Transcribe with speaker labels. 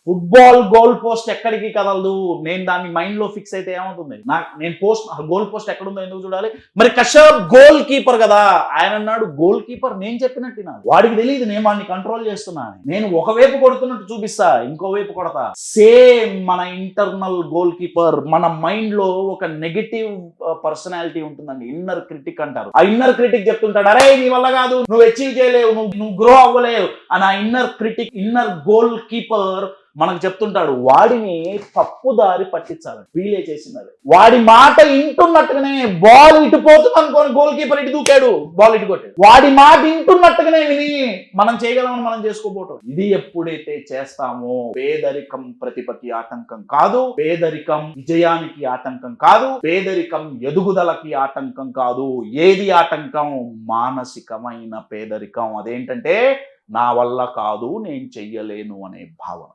Speaker 1: Football goal post ఎక్కడికి కదలదు. నేను దాన్ని మైండ్ లో ఫిక్స్ అయితే ఏమవుతుంది, నేను గోల్ పోస్ట్ ఎక్కడుందో ఎందుకు చూడాలి? మరి కశ్యప్ గోల్ కీపర్ కదా, ఆయన అన్నాడు గోల్ కీపర్ నేను చెప్పినట్టు వాడికి తెలియదు నేను వాడిని కంట్రోల్ చేస్తున్నాను. నేను ఒకవైపు కొడుతున్నట్టు చూపిస్తా, ఇంకోవైపు కొడతా. సేమ్ మన ఇంటర్నల్ గోల్ కీపర్, మన మైండ్ లో ఒక నెగటివ్ పర్సనాలిటీ ఉంటుందండి, ఇన్నర్ క్రిటిక్ అంటారు. ఆ ఇన్నర్ క్రిటిక్ చెప్తుంటాడు, అరే నీ వల్ల కాదు, నువ్వు అచీవ్ చేయలేవు, నువ్వు గ్రో అవ్వలేవు అని. ఆ inner critic, inner goal keeper మనకు చెప్తుంటాడు. వాడిని తప్పుదారి పట్టించాలి, రీలే చేసినది. వాడి మాట ఇంటున్నట్టుగానే బాల్ ఇటు పోతుంది అనుకోని గోల్ కీపర్ ఇటు దూకాడు, బాల్ ఇటు కొట్టాడు. వాడి మాట ఇంటున్నట్టుగానే విని మనం చేయగలమని మనం చేసుకోబోటం. ఇది ఎప్పుడైతే చేస్తామో పేదరికం ప్రతిభకి ఆటంకం కాదు, పేదరికం విజయానికి ఆటంకం కాదు, పేదరికం ఎదుగుదలకి ఆటంకం కాదు. ఏది ఆటంకం? మానసికమైన పేదరికం. అదేంటంటే నా వల్ల కాదు, నేను చెయ్యలేను అనే భావన.